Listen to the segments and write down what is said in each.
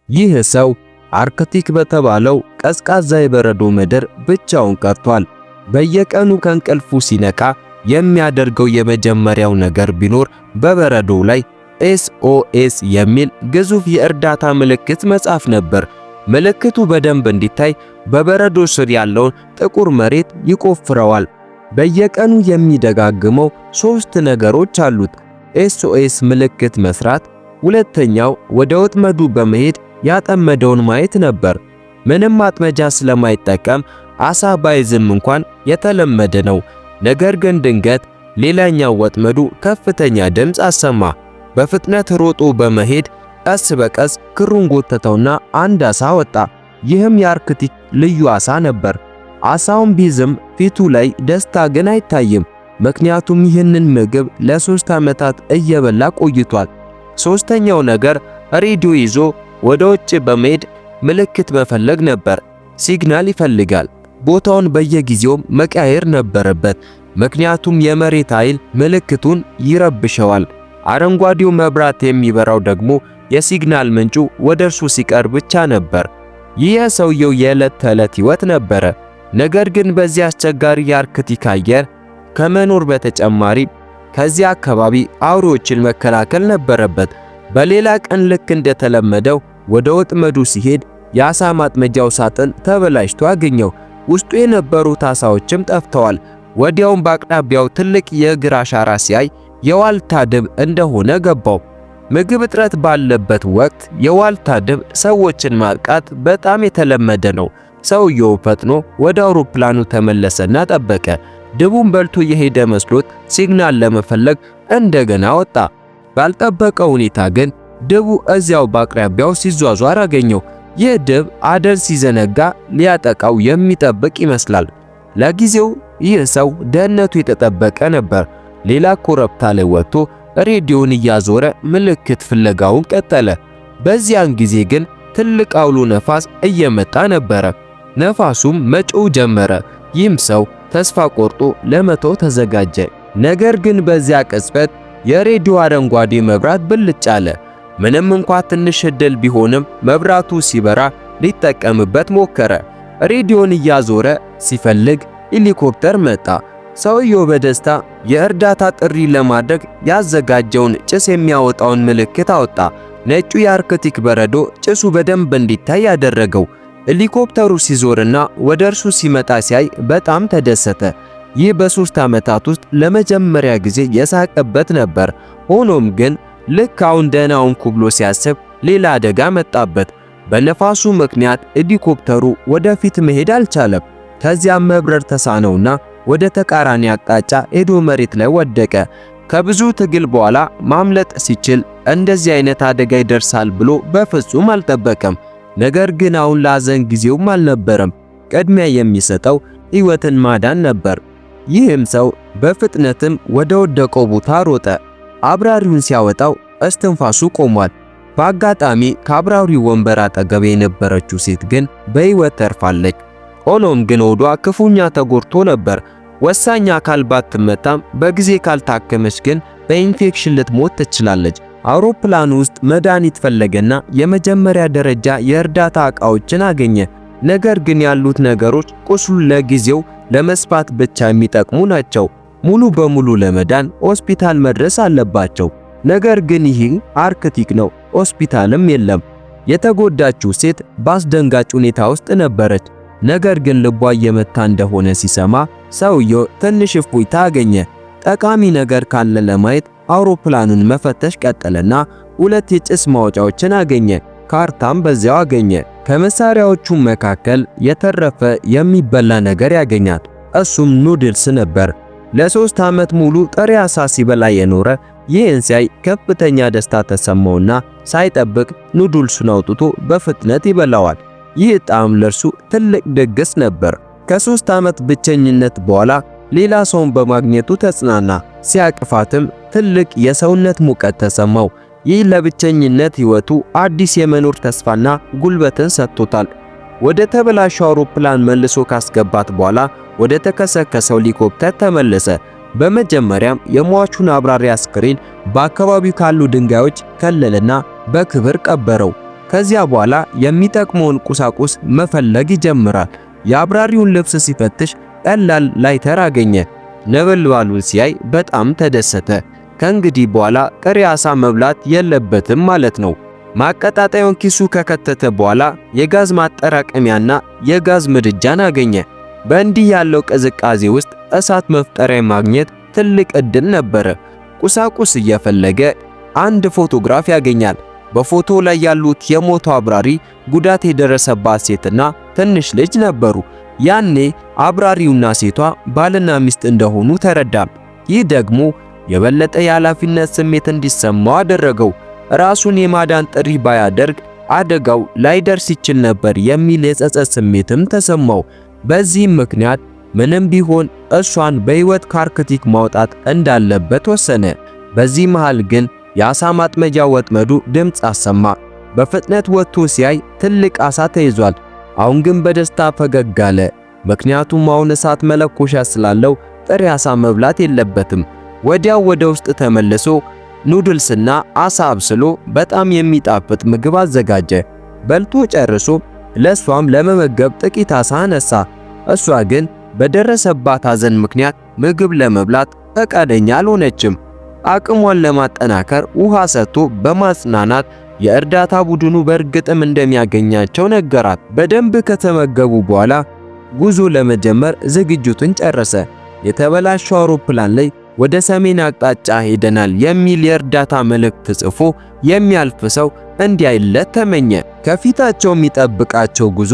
ይህ ሰው አርክቲክ በተባለው ቀዝቃዛ የበረዶ ምድር ብቻውን ቀርቷል። በየቀኑ ከእንቅልፉ ሲነቃ የሚያደርገው የመጀመሪያው ነገር ቢኖር በበረዶው ላይ SOS የሚል ግዙፍ የእርዳታ ምልክት መጻፍ ነበር። ምልክቱ በደንብ እንዲታይ በበረዶ ስር ያለውን ጥቁር መሬት ይቆፍረዋል። በየቀኑ የሚደጋግመው 3 ነገሮች አሉት። SOS ምልክት መስራት፣ ሁለተኛው ወደ ወጥመዱ በመሄድ ያጠመደውን ማየት ነበር። ምንም ማጥመጃ ስለማይጠቀም አሳ ባይዝም እንኳን የተለመደ ነው። ነገር ግን ድንገት ሌላኛው ወጥመዱ ከፍተኛ ድምፅ አሰማ። በፍጥነት ሮጦ በመሄድ ቀስ በቀስ ክሩን ጎተተውና አንድ አሳ ወጣ። ይህም የአርክቲክ ልዩ አሳ ነበር። አሳውን ቢዝም ፊቱ ላይ ደስታ ግን አይታይም፣ ምክንያቱም ይህንን ምግብ ለ3 ዓመታት እየበላ ቆይቷል። ሶስተኛው ነገር ሬዲዮ ይዞ ወደ ውጭ በመሄድ ምልክት መፈለግ ነበር። ሲግናል ይፈልጋል። ቦታውን በየጊዜው መቀያየር ነበረበት፣ ምክንያቱም የመሬት ኃይል ምልክቱን ይረብሸዋል። አረንጓዴው መብራት የሚበራው ደግሞ የሲግናል ምንጩ ወደ እርሱ ሲቀርብ ብቻ ነበር። ይህ የሰውየው የዕለት ተዕለት ሕይወት ነበረ። ነገር ግን በዚህ አስቸጋሪ የአርክቲክ አየር ከመኖር በተጨማሪ ከዚህ አካባቢ አውሬዎችን መከላከል ነበረበት። በሌላ ቀን ልክ እንደተለመደው ወደ ወጥመዱ ሲሄድ የአሳ ማጥመጃው ሳጥን ተበላሽቶ አገኘው። ውስጡ የነበሩት አሳዎችም ጠፍተዋል። ወዲያውም በአቅራቢያው ትልቅ የእግር አሻራ ሲያይ የዋልታ ድብ እንደሆነ ገባው። ምግብ እጥረት ባለበት ወቅት የዋልታ ድብ ሰዎችን ማጥቃት በጣም የተለመደ ነው። ሰውየው ፈጥኖ ወደ አውሮፕላኑ ተመለሰና ጠበቀ። ድቡን በልቶ የሄደ መስሎት ሲግናል ለመፈለግ እንደገና ወጣ። ባልጠበቀው ሁኔታ ግን ድቡ እዚያው በአቅራቢያው ሲዟዟር አገኘው። ይህ ድብ አደን ሲዘነጋ ሊያጠቃው የሚጠብቅ ይመስላል። ለጊዜው ይህ ሰው ደህንነቱ የተጠበቀ ነበር። ሌላ ኮረብታ ላይ ወጥቶ ሬዲዮን እያዞረ ምልክት ፍለጋውን ቀጠለ። በዚያን ጊዜ ግን ትልቅ አውሎ ነፋስ እየመጣ ነበረ። ነፋሱም መጮህ ጀመረ። ይህም ሰው ተስፋ ቆርጦ ለመተው ተዘጋጀ። ነገር ግን በዚያ ቅጽበት የሬዲዮ አረንጓዴ መብራት ብልጭ አለ። ምንም እንኳን ትንሽ ዕድል ቢሆንም መብራቱ ሲበራ ሊጠቀምበት ሞከረ። ሬዲዮን እያዞረ ሲፈልግ ሄሊኮፕተር መጣ። ሰውየው በደስታ የእርዳታ ጥሪ ለማድረግ ያዘጋጀውን ጭስ የሚያወጣውን ምልክት አወጣ። ነጩ የአርክቲክ በረዶ ጭሱ በደንብ እንዲታይ ያደረገው። ሄሊኮፕተሩ ሲዞርና ወደ እርሱ ሲመጣ ሲያይ በጣም ተደሰተ። ይህ በ3 ዓመታት ውስጥ ለመጀመሪያ ጊዜ የሳቀበት ነበር። ሆኖም ግን ልክ አሁን ደህና ሆንኩ ብሎ ሲያስብ ሌላ አደጋ መጣበት። በነፋሱ ምክንያት ሄሊኮፕተሩ ወደፊት መሄድ አልቻለም። ከዚያም መብረር ተሳነውና ወደ ተቃራኒ አቅጣጫ ሄዶ መሬት ላይ ወደቀ። ከብዙ ትግል በኋላ ማምለጥ ሲችል እንደዚህ አይነት አደጋ ይደርሳል ብሎ በፍጹም አልጠበቀም። ነገር ግን አሁን ላዘን ጊዜውም አልነበረም። ቅድሚያ የሚሰጠው ሕይወትን ማዳን ነበር። ይህም ሰው በፍጥነትም ወደ ወደቀው ቦታ ሮጠ። አብራሪውን ሲያወጣው እስትንፋሱ ቆሟል። በአጋጣሚ ከአብራሪው ወንበር አጠገብ የነበረችው ሴት ግን በሕይወት ተርፋለች። ሆኖም ግን ሆዷ ክፉኛ ተጎድቶ ነበር። ወሳኝ አካል ባትመታም በጊዜ ካልታከመች ግን በኢንፌክሽን ልትሞት ትችላለች። አውሮፕላኑ ውስጥ መድኃኒት ፈለገና የመጀመሪያ ደረጃ የእርዳታ ዕቃዎችን አገኘ። ነገር ግን ያሉት ነገሮች ቁስሉን ለጊዜው ለመስፋት ብቻ የሚጠቅሙ ናቸው። ሙሉ በሙሉ ለመዳን ሆስፒታል መድረስ አለባቸው። ነገር ግን ይህ አርክቲክ ነው፣ ሆስፒታልም የለም። የተጎዳችው ሴት በአስደንጋጭ ሁኔታ ውስጥ ነበረች። ነገር ግን ልቧ እየመታ እንደሆነ ሲሰማ ሰውየው ትንሽ እፎይታ አገኘ። ጠቃሚ ነገር ካለ ለማየት አውሮፕላኑን መፈተሽ ቀጠለና 2 የጭስ ማውጫዎችን አገኘ። ካርታም በዚያው አገኘ። ከመሳሪያዎቹ መካከል የተረፈ የሚበላ ነገር ያገኛል። እሱም ኑድልስ ነበር። ለ3 ዓመት ሙሉ ጥሬ ዓሳ ሲበላ የኖረ ይህን ሲያይ ከፍተኛ ደስታ ተሰማውና ሳይጠብቅ ኑድልሱን አውጥቶ በፍጥነት ይበላዋል። ይህ ጣዕም ለርሱ ትልቅ ድግስ ነበር። ከ3 ዓመት ብቸኝነት በኋላ ሌላ ሰውን በማግኘቱ ተጽናና። ሲያቅፋትም ትልቅ የሰውነት ሙቀት ተሰማው። ይህ ለብቸኝነት ሕይወቱ አዲስ የመኖር ተስፋና ጉልበትን ሰጥቶታል። ወደ ተበላሸው አውሮፕላን መልሶ ካስገባት በኋላ ወደ ተከሰከሰው ሄሊኮፕተር ተመለሰ። በመጀመሪያም የሟቹን አብራሪ አስክሬን በአካባቢው ካሉ ድንጋዮች ከለለና በክብር ቀበረው። ከዚያ በኋላ የሚጠቅመውን ቁሳቁስ መፈለግ ይጀምራል። የአብራሪውን ልብስ ሲፈትሽ ቀላል ላይተር አገኘ። ነበልባሉን ሲያይ በጣም ተደሰተ። ከእንግዲህ በኋላ ጥሬ ዓሳ መብላት የለበትም ማለት ነው። ማቀጣጠያውን ኪሱ ከከተተ በኋላ የጋዝ ማጠራቀሚያና የጋዝ ምድጃን አገኘ። በእንዲህ ያለው ቅዝቃዜ ውስጥ እሳት መፍጠሪያ ማግኘት ትልቅ ዕድል ነበረ። ቁሳቁስ እየፈለገ አንድ ፎቶግራፍ ያገኛል። በፎቶ ላይ ያሉት የሞተው አብራሪ፣ ጉዳት የደረሰባት ሴትና ትንሽ ልጅ ነበሩ። ያኔ አብራሪውና ሴቷ ባልና ሚስት እንደሆኑ ተረዳ። ይህ ደግሞ የበለጠ የኃላፊነት ስሜት እንዲሰማው አደረገው። ራሱን የማዳን ጥሪ ባያደርግ አደጋው ላይደርስ ይችል ነበር የሚል የጸጸት ስሜትም ተሰማው። በዚህም ምክንያት ምንም ቢሆን እሷን በሕይወት ከአርክቲክ ማውጣት እንዳለበት ወሰነ። በዚህ መሃል ግን የዓሳ ማጥመጃ ወጥመዱ ድምፅ አሰማ። በፍጥነት ወጥቶ ሲያይ ትልቅ ዓሳ ተይዟል። አሁን ግን በደስታ ፈገግ አለ። ምክንያቱም አሁን እሳት መለኮሻ ስላለው ጥሬ ዓሳ መብላት የለበትም። ወዲያው ወደ ውስጥ ተመልሶ ኑድልስና ዓሳ አብስሎ በጣም የሚጣፍጥ ምግብ አዘጋጀ። በልቶ ጨርሶ ለሷም ለመመገብ ጥቂት ዓሳ አነሳ። እሷ ግን በደረሰባት ሐዘን ምክንያት ምግብ ለመብላት ፈቃደኛ አልሆነችም። አቅሟን ለማጠናከር ውሃ ሰጥቶ በማጽናናት የእርዳታ ቡድኑ በእርግጥም እንደሚያገኛቸው ነገራት። በደንብ ከተመገቡ በኋላ ጉዞ ለመጀመር ዝግጅቱን ጨረሰ። የተበላሸው አውሮፕላን ላይ ወደ ሰሜን አቅጣጫ ሄደናል የሚል የእርዳታ መልእክት ጽፎ የሚያልፍ ሰው እንዲያይለት ተመኘ። ከፊታቸው የሚጠብቃቸው ጉዞ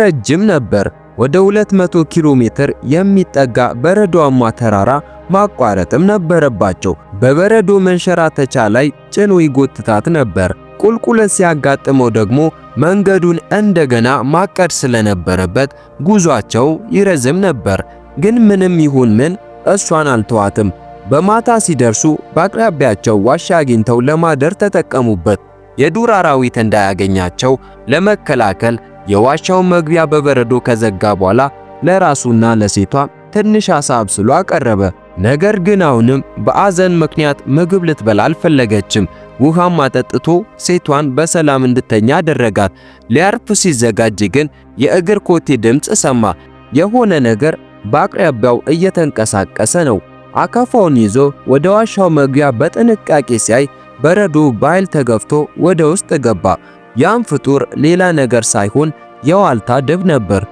ረጅም ነበር። ወደ 200 ኪሎ ሜትር የሚጠጋ በረዶማ ተራራ ማቋረጥም ነበረባቸው። በበረዶ መንሸራተቻ ላይ ጭኖ ይጎትታት ነበር። ቁልቁለት ሲያጋጥመው ደግሞ መንገዱን እንደገና ማቀድ ስለነበረበት ጉዟቸው ይረዝም ነበር። ግን ምንም ይሁን ምን እሷን አልተዋትም። በማታ ሲደርሱ በአቅራቢያቸው ዋሻ አግኝተው ለማደር ተጠቀሙበት። የዱር አራዊት እንዳያገኛቸው ለመከላከል የዋሻውን መግቢያ በበረዶ ከዘጋ በኋላ ለራሱና ለሴቷ ትንሽ ዓሳ አብስሎ አቀረበ። ነገር ግን አሁንም በአዘን ምክንያት ምግብ ልትበላ አልፈለገችም። ውሃም አጠጥቶ ሴቷን በሰላም እንድተኛ አደረጋት። ሊያርፍ ሲዘጋጅ ግን የእግር ኮቴ ድምፅ ሰማ። የሆነ ነገር በአቅራቢያው እየተንቀሳቀሰ ነው። አካፋውን ይዞ ወደ ዋሻው መግቢያ በጥንቃቄ ሲያይ በረዶ በኃይል ተገፍቶ ወደ ውስጥ ገባ። ያም ፍጡር ሌላ ነገር ሳይሆን የዋልታ ድብ ነበር።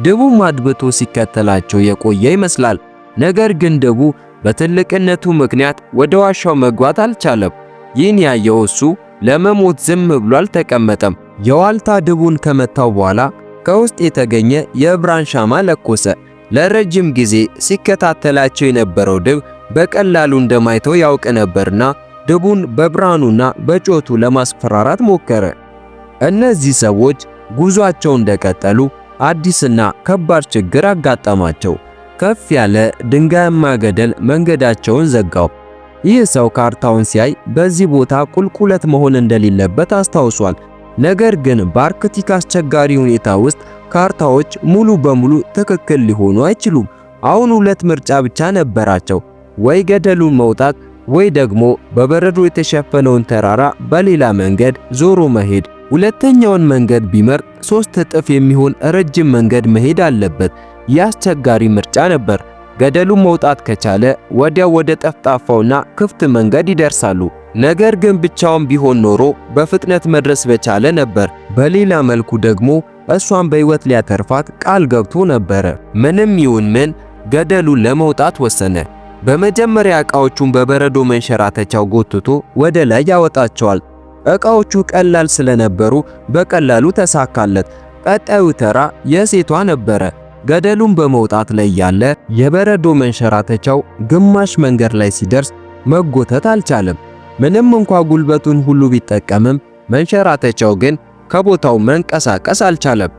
ድቡም አድብቶ ሲከተላቸው የቆየ ይመስላል። ነገር ግን ድቡ በትልቅነቱ ምክንያት ወደ ዋሻው መግባት አልቻለም። ይህን ያየው እሱ ለመሞት ዝም ብሎ አልተቀመጠም። የዋልታ ድቡን ከመታው በኋላ ከውስጥ የተገኘ የብርሃን ሻማ ለኮሰ። ለረጅም ጊዜ ሲከታተላቸው የነበረው ድብ በቀላሉ እንደማይተው ያውቅ ነበርና ድቡን በብርሃኑና በጮቱ ለማስፈራራት ሞከረ። እነዚህ ሰዎች ጉዟቸው እንደቀጠሉ አዲስና ከባድ ችግር አጋጠማቸው። ከፍ ያለ ድንጋያማ ገደል መንገዳቸውን ዘጋው። ይህ ሰው ካርታውን ሲያይ በዚህ ቦታ ቁልቁለት መሆን እንደሌለበት አስታውሷል። ነገር ግን በአርክቲክ አስቸጋሪ ሁኔታ ውስጥ ካርታዎች ሙሉ በሙሉ ትክክል ሊሆኑ አይችሉም። አሁን ሁለት ምርጫ ብቻ ነበራቸው፤ ወይ ገደሉን መውጣት ወይ ደግሞ በበረዶ የተሸፈነውን ተራራ በሌላ መንገድ ዞሮ መሄድ። ሁለተኛውን መንገድ ቢመርጥ 3 እጥፍ የሚሆን ረጅም መንገድ መሄድ አለበት። ያስቸጋሪ ምርጫ ነበር። ገደሉን መውጣት ከቻለ ወዲያው ወደ ጠፍጣፋውና ክፍት መንገድ ይደርሳሉ። ነገር ግን ብቻውን ቢሆን ኖሮ በፍጥነት መድረስ በቻለ ነበር። በሌላ መልኩ ደግሞ እሷን በሕይወት ሊያተርፋት ቃል ገብቶ ነበረ። ምንም ይሁን ምን ገደሉን ለመውጣት ወሰነ። በመጀመሪያ ዕቃዎቹን በበረዶ መንሸራተቻው ጎትቶ ወደ ላይ ያወጣቸዋል። ዕቃዎቹ ቀላል ስለነበሩ በቀላሉ ተሳካለት። ቀጣዩ ተራ የሴቷ ነበረ። ገደሉን በመውጣት ላይ ያለ የበረዶ መንሸራተቻው ግማሽ መንገድ ላይ ሲደርስ መጎተት አልቻለም። ምንም እንኳ ጉልበቱን ሁሉ ቢጠቀምም መንሸራተቻው ግን ከቦታው መንቀሳቀስ አልቻለም።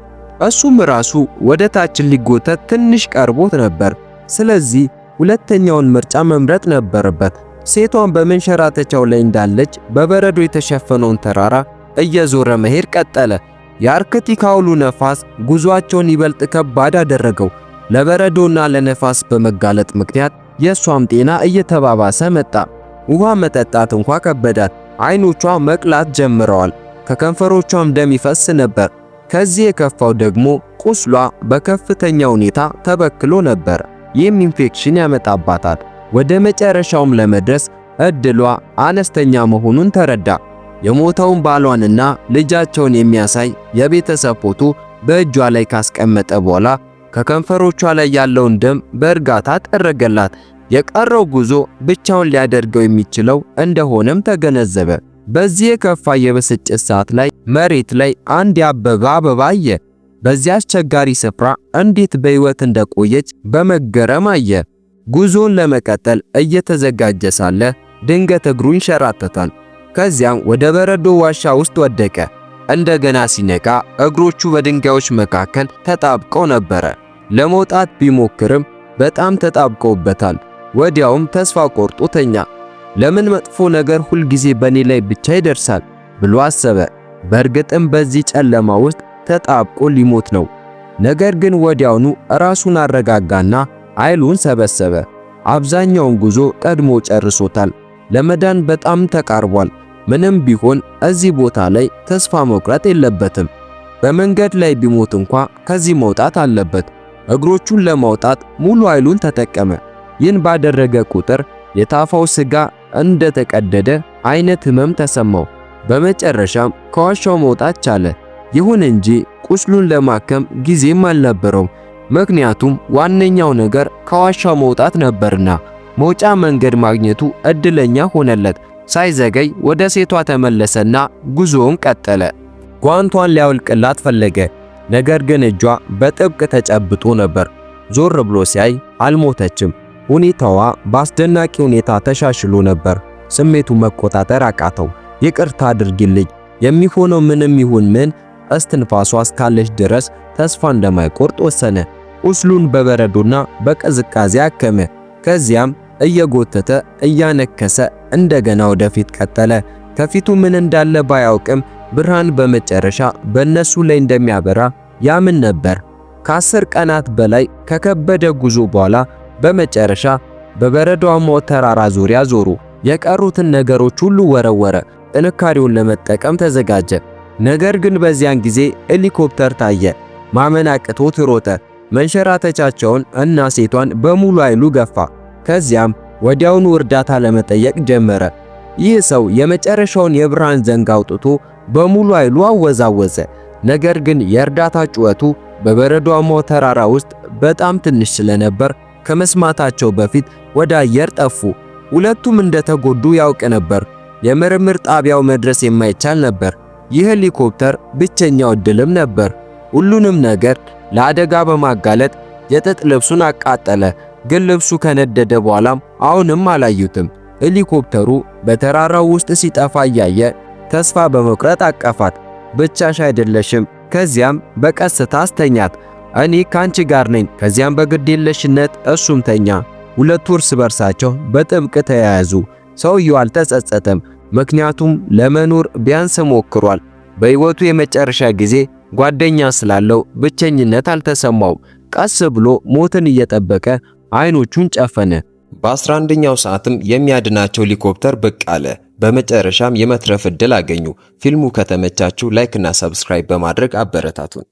እሱም ራሱ ወደ ታች ሊጎተት ትንሽ ቀርቦት ነበር። ስለዚህ ሁለተኛውን ምርጫ መምረጥ ነበረበት። ሴቷን በመንሸራተቻው ላይ እንዳለች በበረዶ የተሸፈነውን ተራራ እየዞረ መሄድ ቀጠለ። የአርክቲክ አውሎ ነፋስ ጉዟቸውን ይበልጥ ከባድ አደረገው። ለበረዶና ለነፋስ በመጋለጥ ምክንያት የሷም ጤና እየተባባሰ መጣ። ውሃ መጠጣት እንኳ ከበዳት። አይኖቿ መቅላት ጀምረዋል። ከከንፈሮቿም ደም ይፈስ ነበር። ከዚህ የከፋው ደግሞ ቁስሏ በከፍተኛ ሁኔታ ተበክሎ ነበር። ይህም ኢንፌክሽን ያመጣባታል። ወደ መጨረሻውም ለመድረስ እድሏ አነስተኛ መሆኑን ተረዳ። የሞተውን ባሏንና ልጃቸውን የሚያሳይ የቤተሰብ ፎቶ በእጇ ላይ ካስቀመጠ በኋላ ከከንፈሮቿ ላይ ያለውን ደም በእርጋታ ጠረገላት። የቀረው ጉዞ ብቻውን ሊያደርገው የሚችለው እንደሆነም ተገነዘበ። በዚህ የከፋ የብስጭት ሰዓት ላይ መሬት ላይ አንድ ያበበ አበባ አየ። በዚህ አስቸጋሪ ስፍራ እንዴት በሕይወት እንደቆየች በመገረም አየ። ጉዞውን ለመቀጠል እየተዘጋጀ ሳለ ድንገት እግሩ ይንሸራተታል። ከዚያም ወደ በረዶ ዋሻ ውስጥ ወደቀ። እንደገና ሲነቃ እግሮቹ በድንጋዮች መካከል ተጣብቀው ነበረ። ለመውጣት ቢሞክርም በጣም ተጣብቀውበታል። ወዲያውም ተስፋ ቆርጦ ተኛ። ለምን መጥፎ ነገር ሁልጊዜ በኔ ላይ ብቻ ይደርሳል ብሎ አሰበ። በእርግጥም በዚህ ጨለማ ውስጥ ተጣብቆ ሊሞት ነው። ነገር ግን ወዲያውኑ ራሱን አረጋጋና ኃይሉን ሰበሰበ። አብዛኛውን ጉዞ ቀድሞ ጨርሶታል። ለመዳን በጣም ተቃርቧል። ምንም ቢሆን እዚህ ቦታ ላይ ተስፋ መቁረጥ የለበትም። በመንገድ ላይ ቢሞት እንኳ ከዚህ መውጣት አለበት። እግሮቹን ለማውጣት ሙሉ ኃይሉን ተጠቀመ። ይህን ባደረገ ቁጥር የታፋው ስጋ እንደተቀደደ አይነት ህመም ተሰማው። በመጨረሻም ከዋሻው መውጣት ቻለ። ይሁን እንጂ ቁስሉን ለማከም ጊዜም አልነበረውም። ምክንያቱም ዋነኛው ነገር ከዋሻው መውጣት ነበርና። መውጫ መንገድ ማግኘቱ እድለኛ ሆነለት። ሳይዘገይ ወደ ሴቷ ተመለሰና ጉዞውን ቀጠለ። ጓንቷን ሊያወልቅላት ፈለገ። ነገር ግን እጇ በጥብቅ ተጨብጦ ነበር። ዞር ብሎ ሲያይ አልሞተችም። ሁኔታዋ በአስደናቂ ሁኔታ ተሻሽሎ ነበር። ስሜቱ መቆጣጠር አቃተው። ይቅርታ አድርጊልኝ፣ የሚሆነው ምንም ይሁን ምን እስትንፋሷ እስካለች ድረስ ተስፋ እንደማይቆርጥ ወሰነ። ቁስሉን በበረዶና በቅዝቃዜ አከመ። ከዚያም እየጎተተ እያነከሰ እንደገና ወደፊት ቀጠለ። ከፊቱ ምን እንዳለ ባያውቅም ብርሃን በመጨረሻ በእነሱ ላይ እንደሚያበራ ያምን ነበር። ከ10 ቀናት በላይ ከከበደ ጉዞ በኋላ በመጨረሻ በበረዷማው ተራራ ዙሪያ ዞሩ። የቀሩትን ነገሮች ሁሉ ወረወረ። ጥንካሬውን ለመጠቀም ተዘጋጀ። ነገር ግን በዚያን ጊዜ ሄሊኮፕተር ታየ። ማመን አቅቶት ሮጠ። መንሸራተቻቸውን እና ሴቷን በሙሉ ኃይሉ ገፋ። ከዚያም ወዲያውኑ እርዳታ ለመጠየቅ ጀመረ። ይህ ሰው የመጨረሻውን የብርሃን ዘንግ አውጥቶ በሙሉ ኃይሉ አወዛወዘ። ነገር ግን የእርዳታ ጩኸቱ በበረዷማው ተራራ ውስጥ በጣም ትንሽ ስለነበር ከመስማታቸው በፊት ወደ አየር ጠፉ። ሁለቱም እንደተጎዱ ያውቅ ነበር። የምርምር ጣቢያው መድረስ የማይቻል ነበር። ይህ ሄሊኮፕተር ብቸኛው ዕድልም ነበር። ሁሉንም ነገር ለአደጋ በማጋለጥ የጥጥ ልብሱን አቃጠለ። ግን ልብሱ ከነደደ በኋላም አሁንም አላዩትም። ሄሊኮፕተሩ በተራራው ውስጥ ሲጠፋ እያየ ተስፋ በመቁረጥ አቀፋት። ብቻሽ አይደለሽም። ከዚያም በቀስታ አስተኛት። እኔ ካንቺ ጋር ነኝ። ከዚያም በግዴለሽነት እሱም ተኛ። ሁለቱ እርስ በርሳቸው በጥብቅ ተያያዙ። ሰውየው አልተጸጸተም፣ ምክንያቱም ለመኖር ቢያንስ ሞክሯል። በሕይወቱ የመጨረሻ ጊዜ ጓደኛ ስላለው ብቸኝነት አልተሰማውም። ቀስ ብሎ ሞትን እየጠበቀ አይኖቹን ጨፈነ። በ11ኛው ሰዓትም የሚያድናቸው ሄሊኮፕተር ብቅ አለ። በመጨረሻም የመትረፍ ዕድል አገኙ። ፊልሙ ከተመቻችሁ ላይክ እና ሰብስክራይብ በማድረግ አበረታቱን።